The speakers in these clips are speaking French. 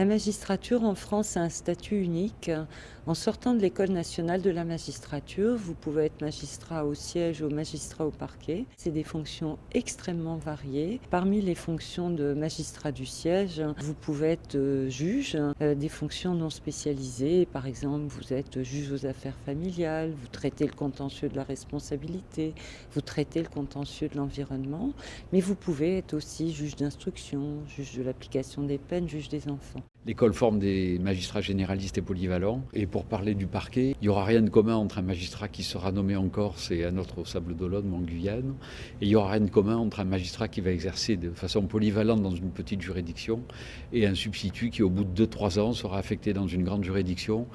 La magistrature en France a un statut unique. En sortant de l'École nationale de la magistrature, vous pouvez être magistrat au siège ou magistrat au parquet. C'est des fonctions extrêmement variées. Parmi les fonctions de magistrat du siège, vous pouvez être juge, des fonctions non spécialisées. Par exemple, vous êtes juge aux affaires familiales, vous traitez le contentieux de la responsabilité, vous traitez le contentieux de l'environnement, mais vous pouvez être aussi juge d'instruction, juge de l'application des peines, juge des enfants. L'école forme des magistrats généralistes et polyvalents. Et pour parler du parquet, il n'y aura rien de commun entre un magistrat qui sera nommé en Corse et un autre au Sable d'Olonne ou en Guyane. Et il n'y aura rien de commun entre un magistrat qui va exercer de façon polyvalente dans une petite juridiction et un substitut qui, au bout de 2-3 ans, sera affecté dans une grande juridiction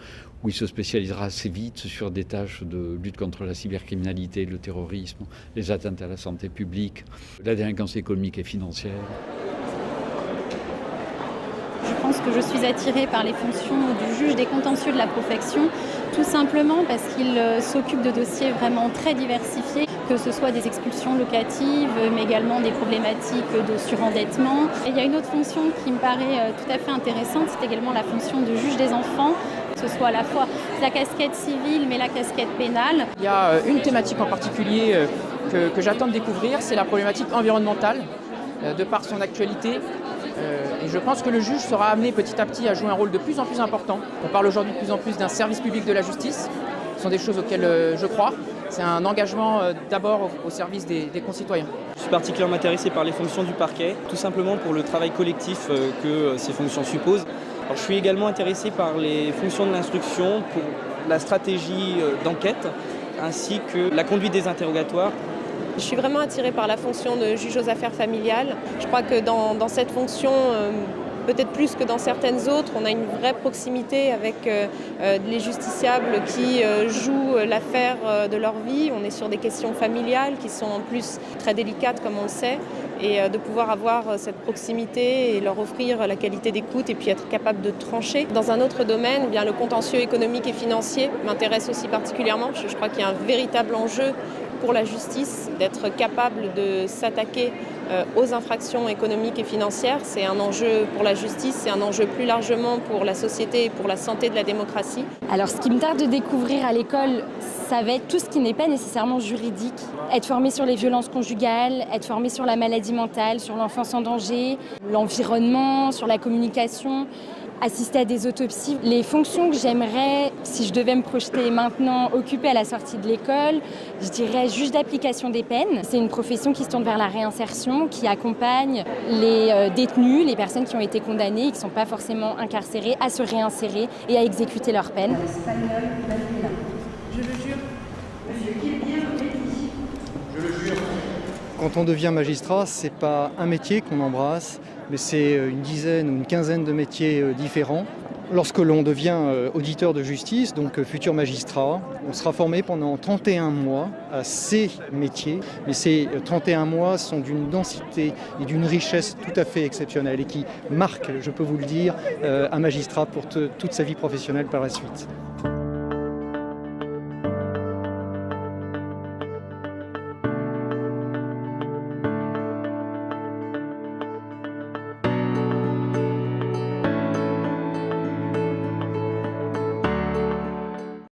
où il se spécialisera assez vite sur des tâches de lutte contre la cybercriminalité, le terrorisme, les atteintes à la santé publique, la délinquance économique et financière. Je pense que je suis attirée par les fonctions du juge des contentieux de la profession, tout simplement parce qu'il s'occupe de dossiers vraiment très diversifiés, que ce soit des expulsions locatives, mais également des problématiques de surendettement. Et il y a une autre fonction qui me paraît tout à fait intéressante, c'est également la fonction de juge des enfants, que ce soit à la fois la casquette civile, mais la casquette pénale. Il y a une thématique en particulier que j'attends de découvrir, c'est la problématique environnementale, de par son actualité. Et je pense que le juge sera amené petit à petit à jouer un rôle de plus en plus important. On parle aujourd'hui de plus en plus d'un service public de la justice. Ce sont des choses auxquelles je crois. C'est un engagement d'abord au service des concitoyens. Je suis particulièrement intéressé par les fonctions du parquet, tout simplement pour le travail collectif que ces fonctions supposent. Alors, je suis également intéressé par les fonctions de l'instruction, pour la stratégie d'enquête, ainsi que la conduite des interrogatoires. Je suis vraiment attirée par la fonction de juge aux affaires familiales. Je crois que dans cette fonction, peut-être plus que dans certaines autres, on a une vraie proximité avec les justiciables qui jouent l'affaire de leur vie. On est sur des questions familiales qui sont en plus très délicates, comme on le sait. Et de pouvoir avoir cette proximité et leur offrir la qualité d'écoute et puis être capable de trancher. Dans un autre domaine, eh bien, le contentieux économique et financier m'intéresse aussi particulièrement. Je crois qu'il y a un véritable enjeu pour la justice d'être capable de s'attaquer aux infractions économiques et financières. C'est un enjeu pour la justice, c'est un enjeu plus largement pour la société et pour la santé de la démocratie. Alors ce qui me tarde de découvrir à l'école, ça va être tout ce qui n'est pas nécessairement juridique. Être formé sur les violences conjugales, être formé sur la maladie mentale, sur l'enfance en danger, l'environnement, sur la communication, assister à des autopsies. Les fonctions que j'aimerais, si je devais me projeter maintenant, occuper à la sortie de l'école, je dirais juge d'application des peines. C'est une profession qui se tourne vers la réinsertion, qui accompagne les détenus, les personnes qui ont été condamnées et qui ne sont pas forcément incarcérées, à se réinsérer et à exécuter leur peine. Je le jure. Je le jure. Quand on devient magistrat, c'est pas un métier qu'on embrasse, mais c'est une dizaine ou une quinzaine de métiers différents. Lorsque l'on devient auditeur de justice, donc futur magistrat, on sera formé pendant 31 mois à ces métiers. Mais ces 31 mois sont d'une densité et d'une richesse tout à fait exceptionnelle et qui marquent, je peux vous le dire, un magistrat pour toute sa vie professionnelle par la suite.